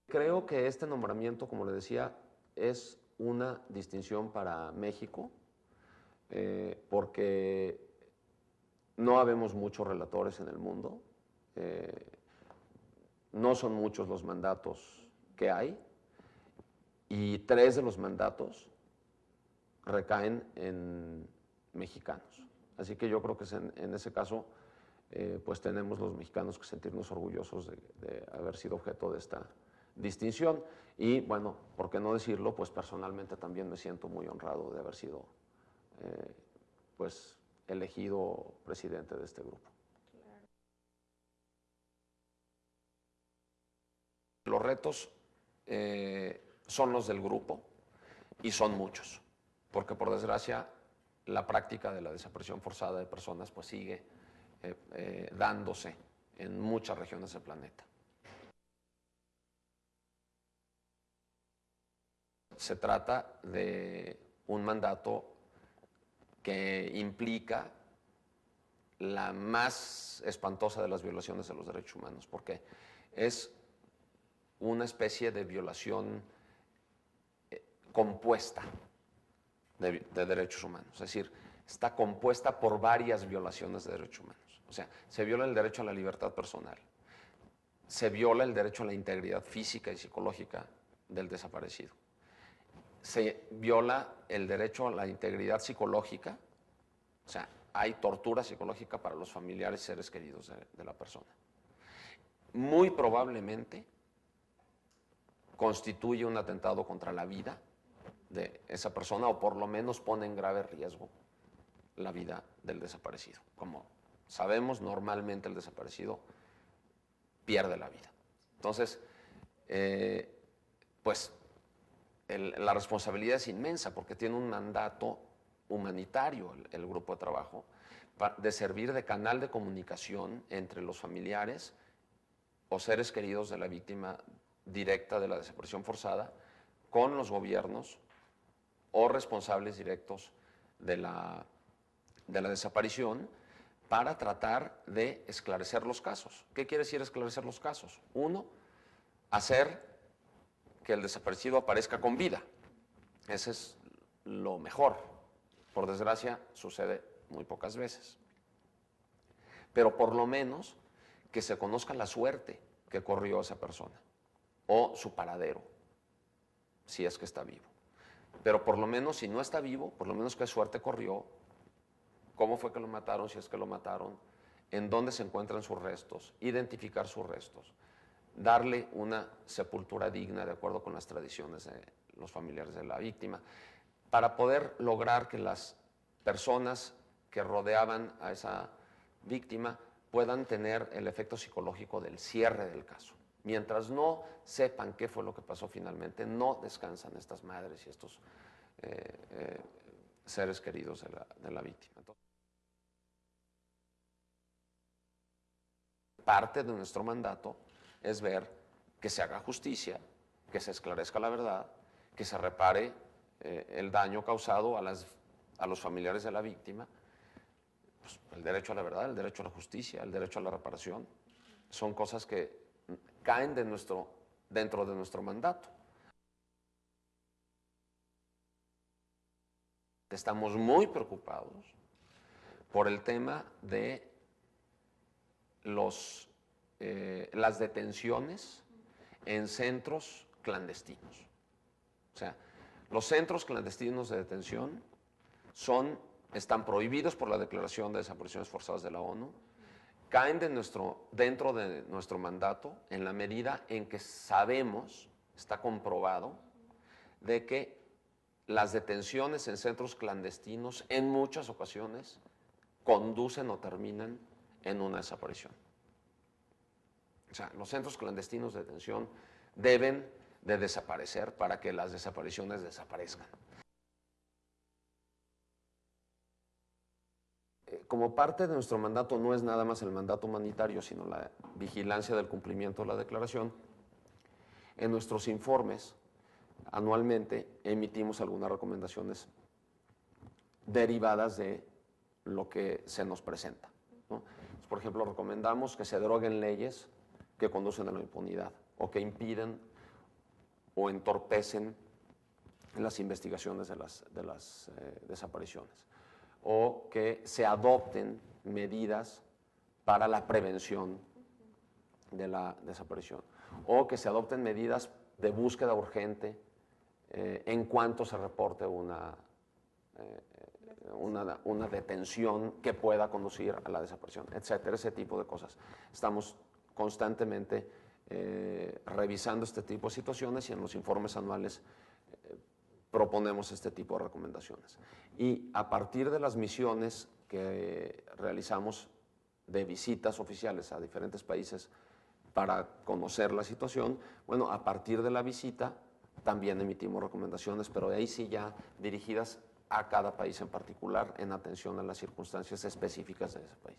Creo que este nombramiento, como le decía, es una distinción para México, porque no habemos muchos relatores en el mundo, no son muchos los mandatos que hay, y 3 de los mandatos recaen en mexicanos. Así que yo creo que en ese caso, pues tenemos los mexicanos que sentirnos orgullosos de haber sido objeto de esta distinción. Y bueno, por qué no decirlo, pues personalmente también me siento muy honrado de haber sido pues elegido presidente de este grupo. Los retos son los del grupo y son muchos, porque por desgracia la práctica de la desaparición forzada de personas pues sigue dándose en muchas regiones del planeta. Se trata de un mandato que implica la más espantosa de las violaciones de los derechos humanos, porque es una especie de violación compuesta de derechos humanos, es decir, está compuesta por varias violaciones de derechos humanos. O sea, se viola el derecho a la libertad personal, se viola el derecho a la integridad física y psicológica del desaparecido, se viola el derecho a la integridad psicológica, o sea, hay tortura psicológica para los familiares y seres queridos de la persona. Muy probablemente constituye un atentado contra la vida de esa persona, o por lo menos pone en grave riesgo la vida del desaparecido. Como sabemos, normalmente el desaparecido pierde la vida. Entonces, pues la responsabilidad es inmensa, porque tiene un mandato humanitario el grupo de trabajo, de servir de canal de comunicación entre los familiares o seres queridos de la víctima directa de la desaparición forzada con los gobiernos o responsables directos de la desaparición, para tratar de esclarecer los casos. ¿Qué quiere decir esclarecer los casos? Uno, hacer que el desaparecido aparezca con vida. Ese es lo mejor. Por desgracia, sucede muy pocas veces. Pero por lo menos que se conozca la suerte que corrió esa persona, o su paradero, si es que está vivo. Pero por lo menos, si no está vivo, por lo menos qué suerte corrió, cómo fue que lo mataron, si es que lo mataron, en dónde se encuentran sus restos, identificar sus restos, darle una sepultura digna de acuerdo con las tradiciones de los familiares de la víctima, para poder lograr que las personas que rodeaban a esa víctima puedan tener el efecto psicológico del cierre del caso. Mientras no sepan qué fue lo que pasó finalmente, no descansan estas madres y estos seres queridos de la víctima. Entonces, parte de nuestro mandato es ver que se haga justicia, que se esclarezca la verdad, que se repare el daño causado a los familiares de la víctima. Pues, el derecho a la verdad, el derecho a la justicia, el derecho a la reparación, son cosas que caen dentro de nuestro mandato. Estamos muy preocupados por el tema de las detenciones en centros clandestinos. O sea, los centros clandestinos de detención están prohibidos por la Declaración de Desapariciones Forzadas de la ONU, caen dentro de nuestro mandato en la medida en que sabemos, está comprobado, de que las detenciones en centros clandestinos en muchas ocasiones conducen o terminan en una desaparición. O sea, los centros clandestinos de detención deben de desaparecer para que las desapariciones desaparezcan. Como parte de nuestro mandato no es nada más el mandato humanitario, sino la vigilancia del cumplimiento de la declaración. En nuestros informes, anualmente, emitimos algunas recomendaciones derivadas de lo que se nos presenta, ¿no? Por ejemplo, recomendamos que se deroguen leyes que conducen a la impunidad o que impiden o entorpecen las investigaciones de las desapariciones, o que se adopten medidas para la prevención de la desaparición, o que se adopten medidas de búsqueda urgente en cuanto se reporte una detención que pueda conducir a la desaparición, etcétera, ese tipo de cosas. Estamos constantemente revisando este tipo de situaciones y en los informes anuales proponemos este tipo de recomendaciones. Y a partir de las misiones que realizamos de visitas oficiales a diferentes países para conocer la situación, bueno, a partir de la visita también emitimos recomendaciones, pero de ahí sí ya dirigidas a cada país en particular en atención a las circunstancias específicas de ese país.